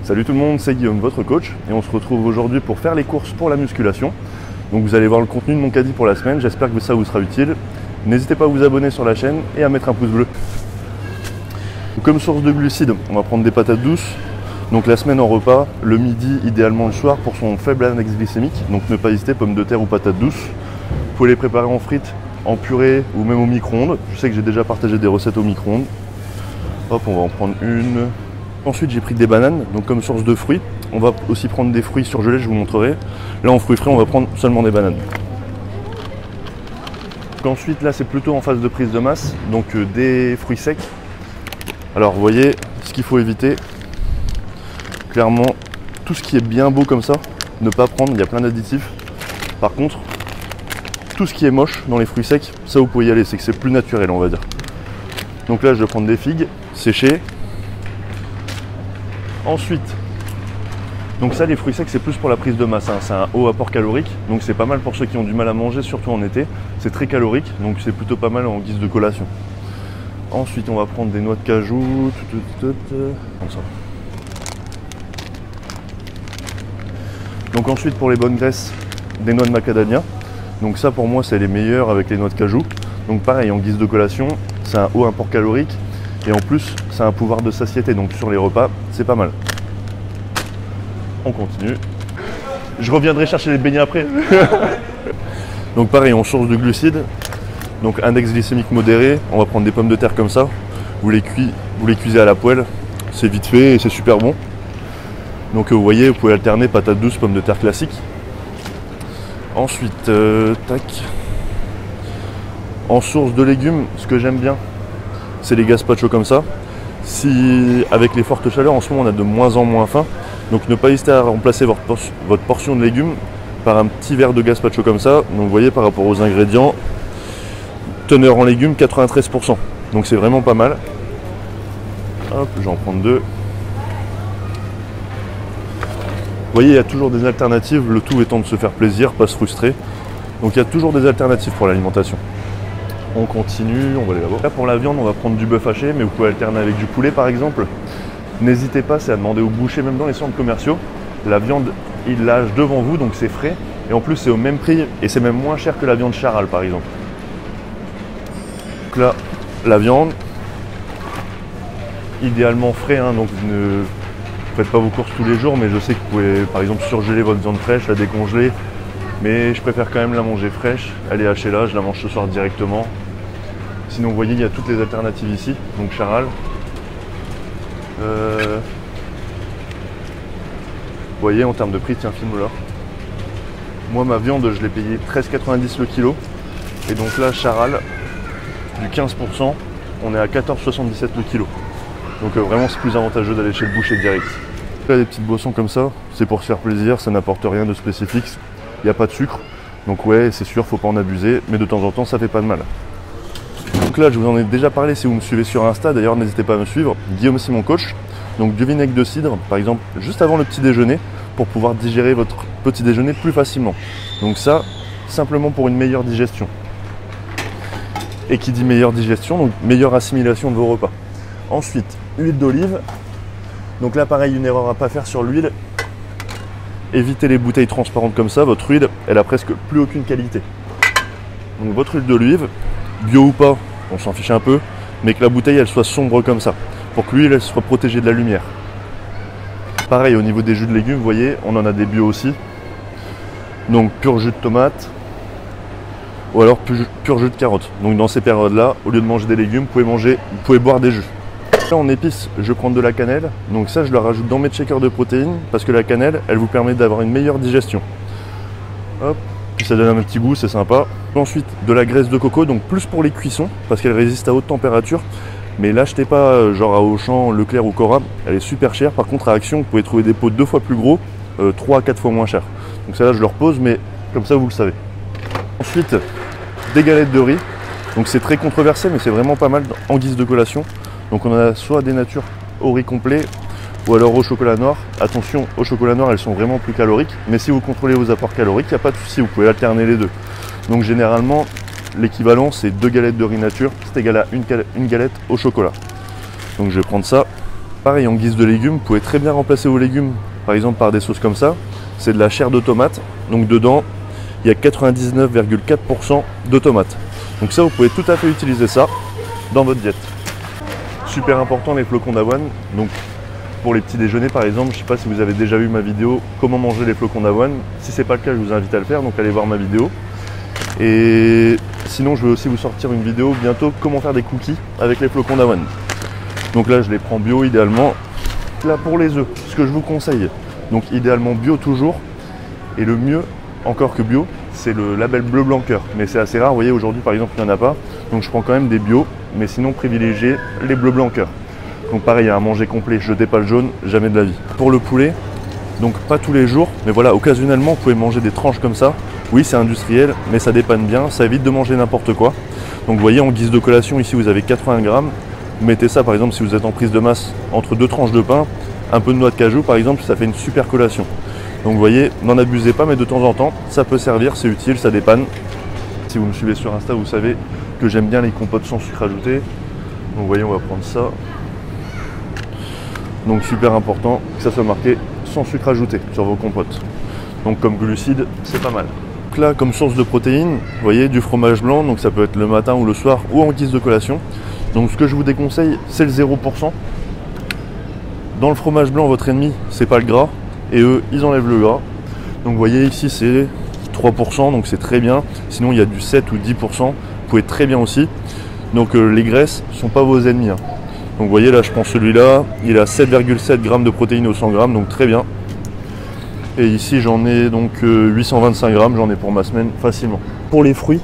Salut tout le monde, c'est Guillaume, votre coach, et on se retrouve aujourd'hui pour faire les courses pour la musculation. Donc vous allez voir le contenu de mon caddie pour la semaine, j'espère que ça vous sera utile. N'hésitez pas à vous abonner sur la chaîne et à mettre un pouce bleu. Comme source de glucides, on va prendre des patates douces. Donc la semaine en repas, le midi, idéalement le soir pour son faible index glycémique. Donc ne pas hésiter, pommes de terre ou patates douces. Vous pouvez les préparer en frites, en purée ou même au micro-ondes. Je sais que j'ai déjà partagé des recettes au micro-ondes. Hop, on va en prendre une. Ensuite j'ai pris des bananes, donc comme source de fruits. On va aussi prendre des fruits surgelés, je vous montrerai. Là en fruits frais, on va prendre seulement des bananes. Donc ensuite là c'est plutôt en phase de prise de masse, donc des fruits secs. Alors vous voyez, ce qu'il faut éviter, clairement, tout ce qui est bien beau comme ça, ne pas prendre, il y a plein d'additifs. Par contre, tout ce qui est moche dans les fruits secs, ça vous pouvez y aller, c'est que c'est plus naturel on va dire. Donc là je vais prendre des figues séchées. Ensuite, donc ça les fruits secs c'est plus pour la prise de masse, hein. C'est un haut apport calorique, donc c'est pas mal pour ceux qui ont du mal à manger, surtout en été. C'est très calorique, donc c'est plutôt pas mal en guise de collation. Ensuite on va prendre des noix de cajou, comme ça. Donc ensuite pour les bonnes graisses, des noix de macadamia. Donc ça pour moi c'est les meilleurs avec les noix de cajou. Donc pareil en guise de collation, c'est un haut apport calorique et en plus c'est un pouvoir de satiété, donc sur les repas c'est pas mal. On continue. Je reviendrai chercher les beignets après. Donc pareil en source de glucides, donc index glycémique modéré, on va prendre des pommes de terre comme ça. Vous les cuisez à la poêle, c'est vite fait et c'est super bon. Donc vous voyez, vous pouvez alterner patates douces, pommes de terre classiques. Ensuite, tac. En source de légumes, ce que j'aime bien, c'est les gazpacho comme ça. Si avec les fortes chaleurs, en ce moment on a de moins en moins faim, donc ne pas hésiter à remplacer votre portion de légumes par un petit verre de gazpacho comme ça. Donc vous voyez par rapport aux ingrédients, teneur en légumes 93%, donc c'est vraiment pas mal. Hop, je vais en prendre deux. Vous voyez, il y a toujours des alternatives, le tout étant de se faire plaisir, pas se frustrer. Donc il y a toujours des alternatives pour l'alimentation. On continue, on va aller là-bas. Là pour la viande, on va prendre du bœuf haché, mais vous pouvez alterner avec du poulet par exemple. N'hésitez pas, c'est à demander au boucher, même dans les centres commerciaux. La viande, il lâche devant vous, donc c'est frais. Et en plus c'est au même prix, et c'est même moins cher que la viande Charal par exemple. Donc là, la viande, idéalement frais, hein, donc ne faites pas vos courses tous les jours, mais je sais que vous pouvez par exemple surgeler votre viande fraîche, la décongeler. Mais je préfère quand même la manger fraîche, elle est hachée là, je la mange ce soir directement. Sinon vous voyez, il y a toutes les alternatives ici, donc Charal. Vous voyez en termes de prix, tiens filme là. Moi ma viande je l'ai payée 13,90 le kilo. Et donc là Charal, du 15%, on est à 14,77 le kilo. Donc vraiment c'est plus avantageux d'aller chez le boucher direct. Là des petites boissons comme ça, c'est pour se faire plaisir, ça n'apporte rien de spécifique. Il n'y a pas de sucre, donc ouais c'est sûr, faut pas en abuser, mais de temps en temps ça fait pas de mal. Donc là je vous en ai déjà parlé si vous me suivez sur Insta, d'ailleurs n'hésitez pas à me suivre, Guillaume c'est mon coach. Donc du vinaigre de cidre par exemple juste avant le petit déjeuner pour pouvoir digérer votre petit déjeuner plus facilement. Donc ça simplement pour une meilleure digestion. Et qui dit meilleure digestion, donc meilleure assimilation de vos repas. Ensuite huile d'olive, donc là pareil une erreur à pas faire sur l'huile. Évitez les bouteilles transparentes comme ça, votre huile, elle a presque plus aucune qualité. Donc votre huile d'olive, bio ou pas, on s'en fiche un peu, mais que la bouteille elle soit sombre comme ça, pour que l'huile elle soit protégée de la lumière. Pareil au niveau des jus de légumes, vous voyez, on en a des bio aussi. Donc pur jus de tomate, ou alors pur jus de carotte. Donc dans ces périodes-là, au lieu de manger des légumes, vous pouvez boire des jus. Là en épices, je vais prendre de la cannelle, donc ça je la rajoute dans mes shakers de protéines parce que la cannelle, elle vous permet d'avoir une meilleure digestion. Hop, puis ça donne un petit goût, c'est sympa. Ensuite de la graisse de coco, donc plus pour les cuissons parce qu'elle résiste à haute température. Mais l'achetez pas genre à Auchan, Leclerc ou Cora, elle est super chère. Par contre à Action, vous pouvez trouver des pots 2 fois plus gros, 3 à 4 fois moins cher. Donc celle-là je le repose, mais comme ça vous le savez. Ensuite, des galettes de riz. Donc c'est très controversé, mais c'est vraiment pas mal en guise de collation. Donc on a soit des natures au riz complet ou alors au chocolat noir. Attention, au chocolat noir elles sont vraiment plus caloriques, mais si vous contrôlez vos apports caloriques, il n'y a pas de souci, vous pouvez alterner les deux. Donc généralement l'équivalent c'est 2 galettes de riz nature, c'est égal à une galette au chocolat. Donc je vais prendre ça. Pareil, en guise de légumes, vous pouvez très bien remplacer vos légumes, par exemple par des sauces comme ça. C'est de la chair de tomate, donc dedans, il y a 99,4% de tomates. Donc ça, vous pouvez tout à fait utiliser ça dans votre diète. Super important, les flocons d'avoine. Donc pour les petits déjeuners par exemple, je ne sais pas si vous avez déjà vu ma vidéo comment manger les flocons d'avoine. Si ce n'est pas le cas, je vous invite à le faire, donc allez voir ma vidéo. Et sinon, je vais aussi vous sortir une vidéo bientôt comment faire des cookies avec les flocons d'avoine. Donc là, je les prends bio idéalement. Là pour les œufs, ce que je vous conseille, donc idéalement bio toujours. Et le mieux, encore que bio, c'est le label bleu blanc cœur. Mais c'est assez rare, vous voyez, aujourd'hui par exemple, il n'y en a pas. Donc je prends quand même des bio, mais sinon privilégiez les bleu blanc cœur. Donc pareil, à manger complet, jetez pas le jaune, jamais de la vie. Pour le poulet, donc pas tous les jours, mais voilà, occasionnellement, vous pouvez manger des tranches comme ça. Oui, c'est industriel, mais ça dépanne bien, ça évite de manger n'importe quoi. Donc vous voyez, en guise de collation, ici vous avez 80 grammes. Vous mettez ça par exemple si vous êtes en prise de masse entre 2 tranches de pain, un peu de noix de cajou par exemple, ça fait une super collation. Donc vous voyez, n'en abusez pas, mais de temps en temps, ça peut servir, c'est utile, ça dépanne. Si vous me suivez sur Insta, vous savez que j'aime bien les compotes sans sucre ajouté. Donc vous voyez, on va prendre ça. Donc super important que ça soit marqué sans sucre ajouté sur vos compotes. Donc comme glucides, c'est pas mal. Donc là, comme source de protéines, vous voyez, du fromage blanc, donc ça peut être le matin ou le soir ou en guise de collation. Donc ce que je vous déconseille, c'est le 0%. Dans le fromage blanc, votre ennemi, c'est pas le gras. Et eux, ils enlèvent le gras. Donc vous voyez ici, c'est 3%, donc c'est très bien. Sinon, il y a du 7 ou 10%. Vous pouvez très bien aussi. Donc les graisses ne sont pas vos ennemis. Hein. Donc vous voyez, là, je prends celui-là. Il a 7,7 grammes de protéines au 100 grammes, donc très bien. Et ici, j'en ai donc 825 grammes. J'en ai pour ma semaine facilement. Pour les fruits,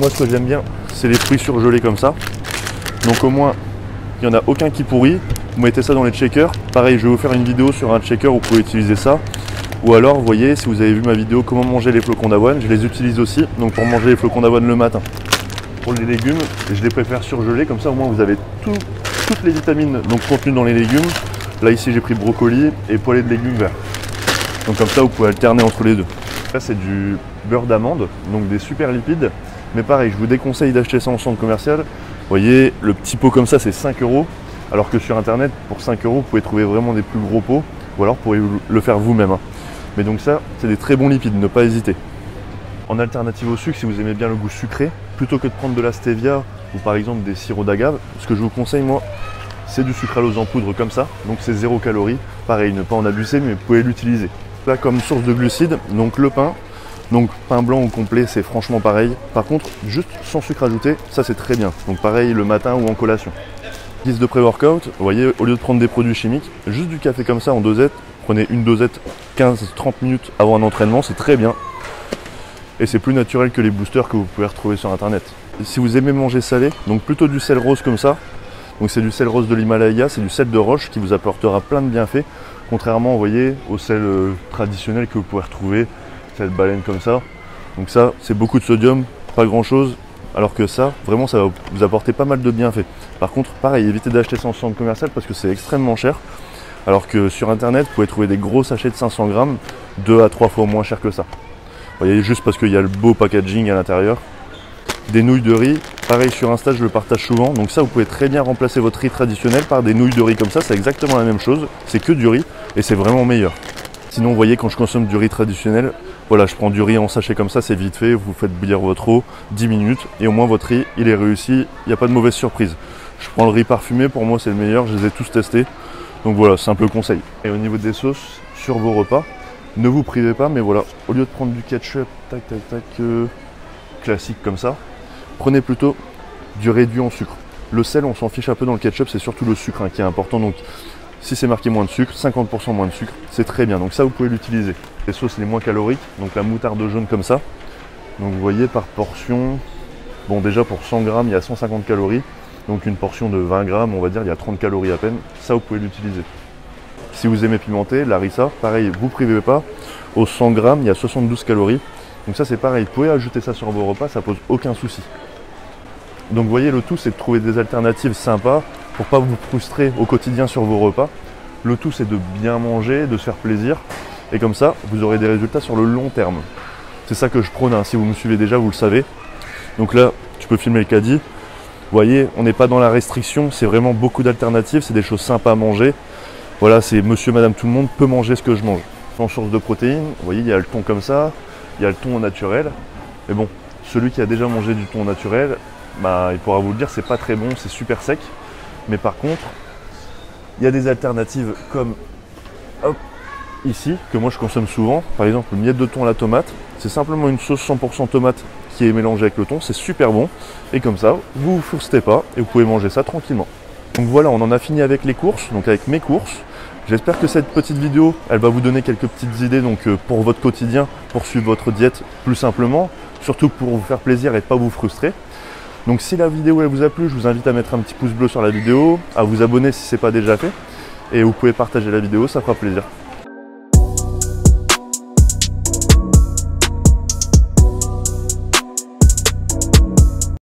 moi, ce que j'aime bien, c'est les fruits surgelés comme ça. Donc au moins, il n'y en a aucun qui pourrit. Vous mettez ça dans les shakers. Pareil, je vais vous faire une vidéo sur un shaker où vous pouvez utiliser ça. Ou alors, vous voyez, si vous avez vu ma vidéo comment manger les flocons d'avoine, je les utilise aussi. Donc pour manger les flocons d'avoine le matin. Pour les légumes, je les préfère surgelés. Comme ça, au moins, vous avez toutes les vitamines donc, contenues dans les légumes. Là, ici, j'ai pris brocoli et poêlée de légumes verts. Donc comme ça, vous pouvez alterner entre les deux. Là, c'est du beurre d'amande, donc des super lipides. Mais pareil, je vous déconseille d'acheter ça en centre commercial. Vous voyez, le petit pot comme ça, c'est 5 €. Alors que sur internet, pour 5 €, vous pouvez trouver vraiment des plus gros pots. Ou alors, vous pourrez le faire vous-même. Hein. Mais donc ça, c'est des très bons lipides, ne pas hésiter. En alternative au sucre, si vous aimez bien le goût sucré, plutôt que de prendre de la stevia ou par exemple des sirops d'agave, ce que je vous conseille, moi, c'est du sucralose en poudre comme ça. Donc c'est 0 calories. Pareil, ne pas en abuser, mais vous pouvez l'utiliser. Là, comme source de glucides, donc le pain. Donc pain blanc ou complet, c'est franchement pareil. Par contre, juste sans sucre ajouté, ça c'est très bien. Donc pareil le matin ou en collation. Guise de pré-workout, vous voyez, au lieu de prendre des produits chimiques, juste du café comme ça en dosette. Prenez une dosette 15-30 minutes avant un entraînement, c'est très bien. Et c'est plus naturel que les boosters que vous pouvez retrouver sur internet. Et si vous aimez manger salé, donc plutôt du sel rose comme ça. Donc c'est du sel rose de l'Himalaya, c'est du sel de roche qui vous apportera plein de bienfaits. Contrairement, vous voyez, au sel traditionnel que vous pouvez retrouver. Cette baleine comme ça, donc ça c'est beaucoup de sodium, pas grand chose, alors que ça vraiment ça va vous apporter pas mal de bienfaits. Par contre pareil, évitez d'acheter ça en centre commercial parce que c'est extrêmement cher, alors que sur internet vous pouvez trouver des gros sachets de 500 grammes 2 à 3 fois moins cher que ça. Vous voyez, juste parce qu'il y a le beau packaging à l'intérieur. Des nouilles de riz, pareil sur Insta je le partage souvent, donc ça vous pouvez très bien remplacer votre riz traditionnel par des nouilles de riz comme ça, c'est exactement la même chose, c'est que du riz et c'est vraiment meilleur. Sinon vous voyez, quand je consomme du riz traditionnel, voilà, je prends du riz en sachet comme ça, c'est vite fait, vous faites bouillir votre eau 10 minutes et au moins votre riz il est réussi, il n'y a pas de mauvaise surprise. Je prends le riz parfumé, pour moi c'est le meilleur, je les ai tous testés. Donc voilà, simple conseil. Et au niveau des sauces, sur vos repas, ne vous privez pas, mais voilà, au lieu de prendre du ketchup, tac tac tac, classique comme ça, prenez plutôt du réduit en sucre. Le sel, on s'en fiche un peu dans le ketchup, c'est surtout le sucre qui est important. Donc si c'est marqué moins de sucre, 50% moins de sucre, c'est très bien. Donc ça, vous pouvez l'utiliser. Les sauces les moins caloriques, donc la moutarde jaune comme ça. Donc vous voyez, par portion, bon déjà pour 100 grammes, il y a 150 calories. Donc une portion de 20 grammes, on va dire, il y a 30 calories à peine. Ça, vous pouvez l'utiliser. Si vous aimez pimenter, la harissa, pareil, vous ne privez pas. Aux 100 grammes, il y a 72 calories. Donc ça, c'est pareil. Vous pouvez ajouter ça sur vos repas, ça pose aucun souci. Donc vous voyez, le tout, c'est de trouver des alternatives sympas pour ne pas vous frustrer au quotidien sur vos repas. Le tout, c'est de bien manger, de se faire plaisir. Et comme ça, vous aurez des résultats sur le long terme. C'est ça que je prône. Hein. Si vous me suivez déjà, vous le savez. Donc là, tu peux filmer le caddie. voyez, on n'est pas dans la restriction, c'est vraiment beaucoup d'alternatives, c'est des choses sympas à manger. Voilà, c'est monsieur, madame, tout le monde peut manger ce que je mange. En source de protéines, vous voyez, il y a le thon comme ça, il y a le thon au naturel. Mais bon, celui qui a déjà mangé du thon au naturel, bah, il pourra vous le dire, c'est pas très bon, c'est super sec. Mais par contre, il y a des alternatives comme hop, ici, que moi je consomme souvent. Par exemple, miette de thon à la tomate. C'est simplement une sauce 100% tomate qui est mélangée avec le thon. C'est super bon. Et comme ça, vous vous frustez pas et vous pouvez manger ça tranquillement. Donc voilà, on en a fini avec les courses, donc avec mes courses. J'espère que cette petite vidéo, elle va vous donner quelques petites idées donc, pour votre quotidien, pour suivre votre diète plus simplement. Surtout pour vous faire plaisir et pas vous frustrer. Donc si la vidéo elle vous a plu, je vous invite à mettre un petit pouce bleu sur la vidéo, à vous abonner si ce n'est pas déjà fait. Et vous pouvez partager la vidéo, ça fera plaisir.